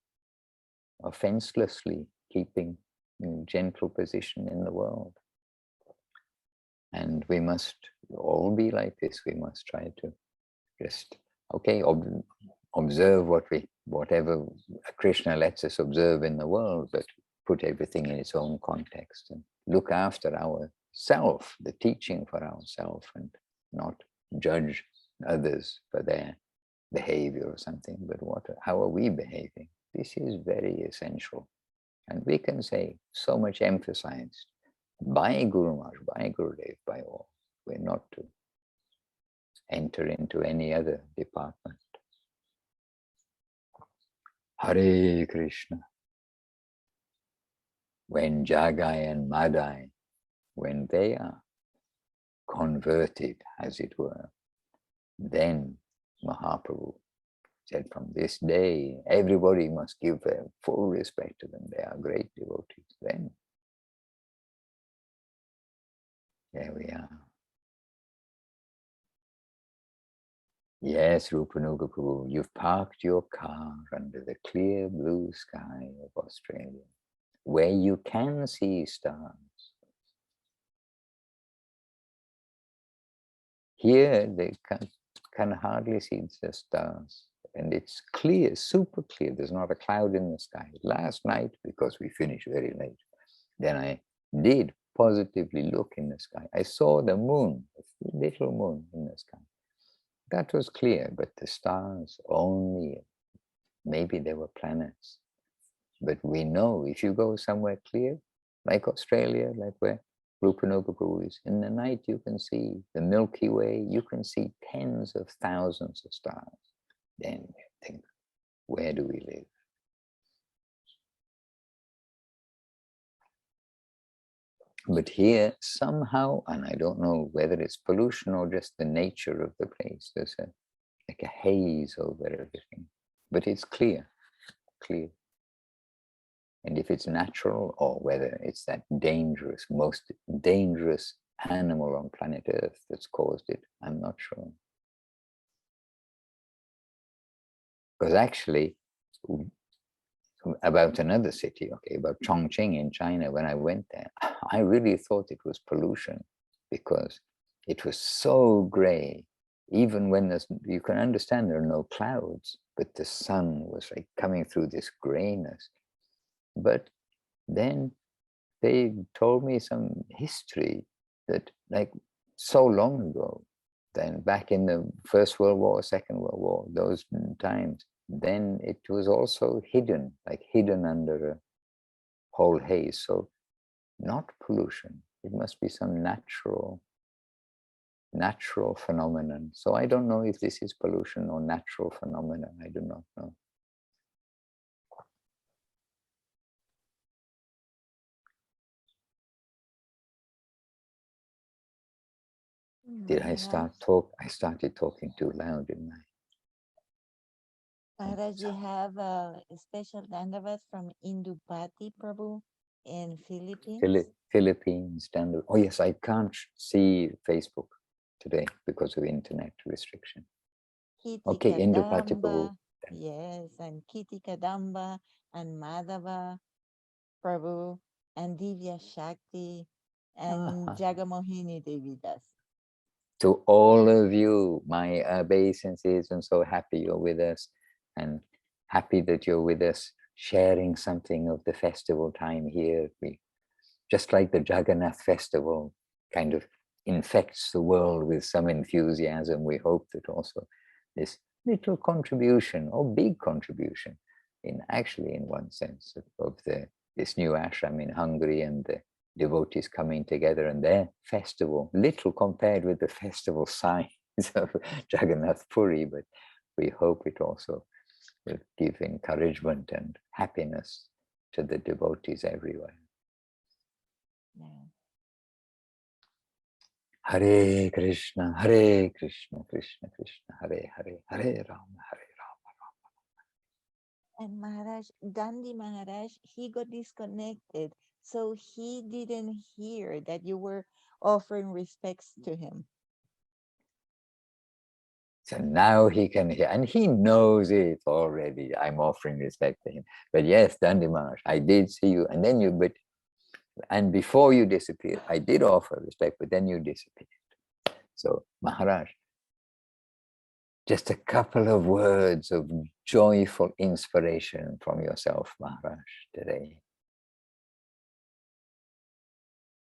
offenselessly keeping gentle position in the world. And we must all be like this. We must try to just observe whatever Krishna lets us observe in the world, but put everything in its own context and look after ourself, the teaching for ourselves, and not judge others for their behavior or something, but how are we behaving? This is very essential. And we can say so much emphasized by Guru Maharaj, by Gurudev, by all. We're not to enter into any other department. Hare Krishna. When Jagai and Madai, when they are converted, as it were, then Mahaprabhu Said from this day, everybody must give full respect to them. They are great devotees. Then, there we are. Yes, Rupanuga Prabhu, you've parked your car under the clear blue sky of Australia, where you can see stars. Here, they can hardly see the stars. And it's clear, super clear. There's not a cloud in the sky. Last night, because we finished very late, then I did positively look in the sky. I saw the moon, a little moon in the sky. That was clear, but the stars only, maybe there were planets. But we know if you go somewhere clear, like Australia, like where Rupanuga Prabhu is, in the night you can see the Milky Way, you can see tens of thousands of stars. Then you think, where do we live? But here, somehow, and I don't know whether it's pollution or just the nature of the place, there's like a haze over everything. But it's clear, clear. And if it's natural or whether it's that dangerous, most dangerous animal on planet Earth that's caused it, I'm not sure. Because actually, about another city, okay, about Chongqing in China, when I went there, I really thought it was pollution because it was so gray. Even when there's, you can understand there are no clouds, but the sun was like coming through this grayness. But then they told me some history that like so long ago, then back in the First World War, Second World War, those times, then it was also hidden, like hidden under a whole haze. So not pollution, it must be some natural phenomenon. So I don't know if this is pollution or natural phenomenon, I do not know. Did I start talk? I started talking too loud, didn't I?
Maharaj, you have a special dandavat from Indupati Prabhu in Philippines.
Philippines dandavat. Oh yes, I can't see Facebook today because of internet restriction. Okay, Indupati Prabhu.
Yes, and Kitty Kadamba and Madhava Prabhu and Divya Shakti and Jagamohini Devidas.
To all of you, my obeisances, I'm so happy you're with us and happy that you're with us, sharing something of the festival time here. We, just like the Jagannath festival kind of infects the world with some enthusiasm, we hope that also this little contribution or big contribution in actually in one sense of this new ashram in Hungary and the devotees coming together and their festival, little compared with the festival signs of Jagannath Puri, but we hope it also will give encouragement and happiness to the devotees everywhere.
Yeah.
Hare Krishna, Krishna Krishna, Hare Hare, Hare Rama, Hare Rama, Rama Rama.
And Maharaj, Gandhi Maharaj, he got disconnected. So he didn't hear that you were offering respects to him.
So now he can hear, and he knows it already. I'm offering respect to him. But yes, Dandi Maharaj, I did see you, and then and before you disappeared, I did offer respect, but then you disappeared. So Maharaj, just a couple of words of joyful inspiration from yourself, Maharaj, today.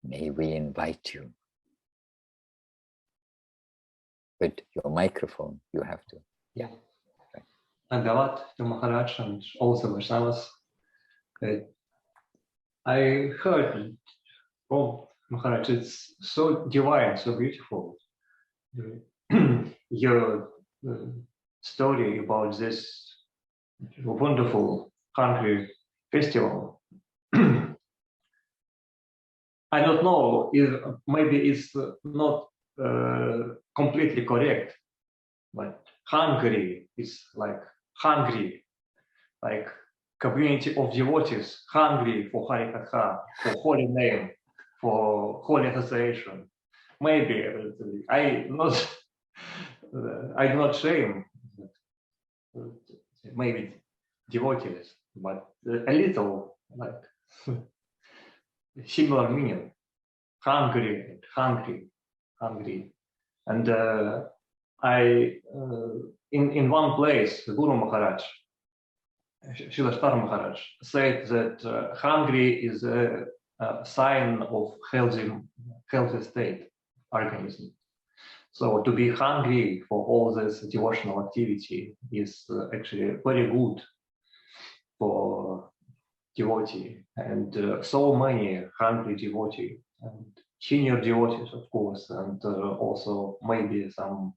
May we invite you. But your microphone, you have to.
Yeah. Dhanyavad to Maharaj and all the Vaishnavas. I heard from Maharaj, it's so divine, so beautiful. Your story about this wonderful country festival. I don't know if maybe it's not completely correct, but Hungary is like hungry, like community of devotees hungry for Harikatha, for holy name, for holy association. Maybe I do not shame maybe devotees, but a little like similar meaning, hungry, and I in one place Guru Maharaj, Shilashtar Maharaj said that hungry is a sign of healthy state organism. So to be hungry for all this devotional activity is actually very good for devotee, and so many hungry devotee and senior devotees, of course, and also maybe some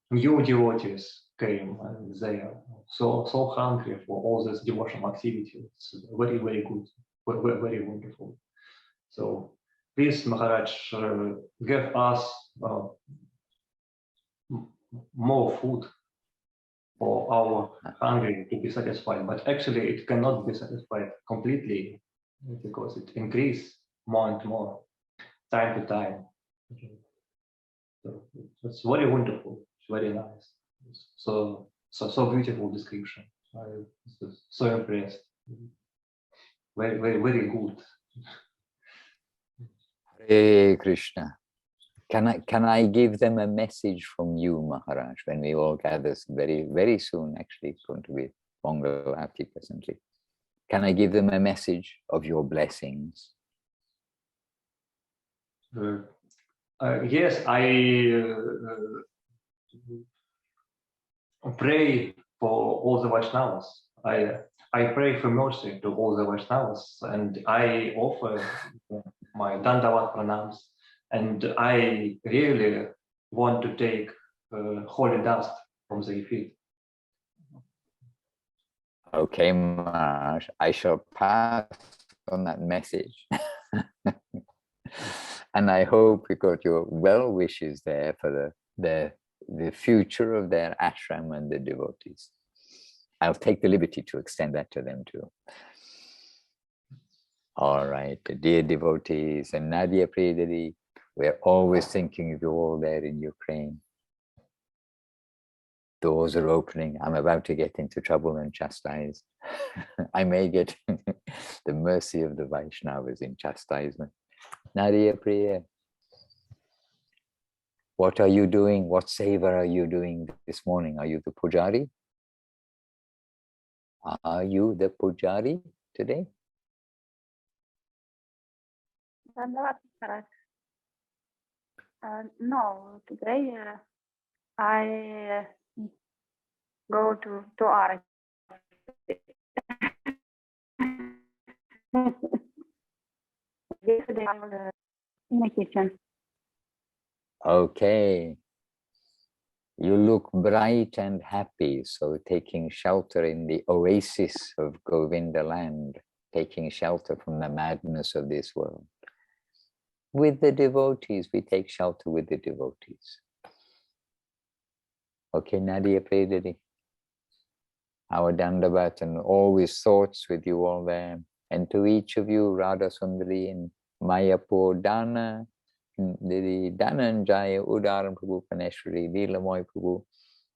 new devotees came and they are so hungry for all this devotional activity. It's very good, very wonderful. So please, Maharaj, give us more food for our hunger to be satisfied, but actually it cannot be satisfied completely because it increases more and more time to time. So it's very wonderful. It's very nice. So beautiful description. I was so impressed. Very good.
Hare Krishna. Can I give them a message from you, Maharaj, when we all gather very soon? Actually, it's going to be Pongal Aarti presently. Can I give them a message of your blessings?
Yes, I pray for all the Vaishnavas. I pray for mercy to all the Vaishnavas, and I offer my Dandavat pranams, and I really want to take holy dust from their feet.
Okay, Maharaj, I shall pass on that message. And I hope we got your well wishes there for the future of their ashram and the devotees. I'll take the liberty to extend that to them too. All right, dear devotees and Nadia Priyadari, we're always thinking of you all there in Ukraine. Doors are opening. I'm about to get into trouble and chastised. I may get the mercy of the Vaishnavas in chastisement. Nadia Priya, what are you doing? What seva are you doing this morning? Are you the pujari? Are you the pujari today?
No, today I go to art. Yesterday I was in the kitchen.
Okay. You look bright and happy, so taking shelter in the oasis of Govinda land, taking shelter from the madness of this world. With the devotees, we take shelter with the devotees. Okay, Nadia Priyadari, our Dandavat, and always thoughts with you all there. And to each of you, Radha Sundari and Mayapur Dana, the Dhananjaya, Udaran Prabhu, Paneshwari, Leelamoy Prabhu,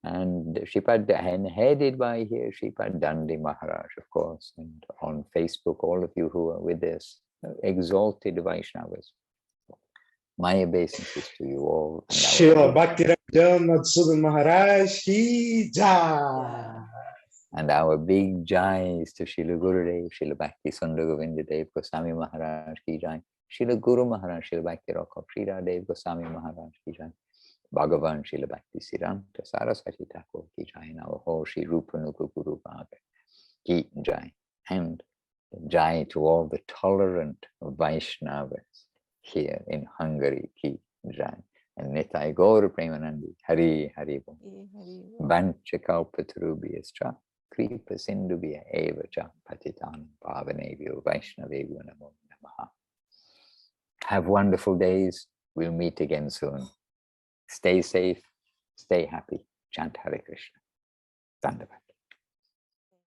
and Shripad, and headed by here, Shripad Dandi Maharaj, of course, and on Facebook, all of you who are with us, exalted Vaishnavas. My obeisances to you all.
Srila Bhakti-Rajan Madhusudan Maharaj ki jai.
And our big jais to Srila Gurudev, Srila Bhakti Sundar Govinda Dev Goswami Maharaj ki jai. Srila Guru Maharaj, Srila Bhakti Rakha Srila Dev Goswami Maharaj ki jai. Bhagavan Srila Bhakti Siddhanta Saraswati Thakur ki jai. And our whole Sri Rupa Nuga Guru Bhaga ki jai. And jai to all the tolerant Vaishnavas here in Hungary ki jai. And Nitai Gaur Premanandi Hari Hari Bol. Vancha Kalpatarubhyascha Kripa Sindhubhya Eva Cha Patitanam Pavanebhyo Vaishnavebhyo Namo Namaha. Have wonderful days. We'll meet again soon. Stay safe, stay happy. Chant Hare Krishna. Dandavat.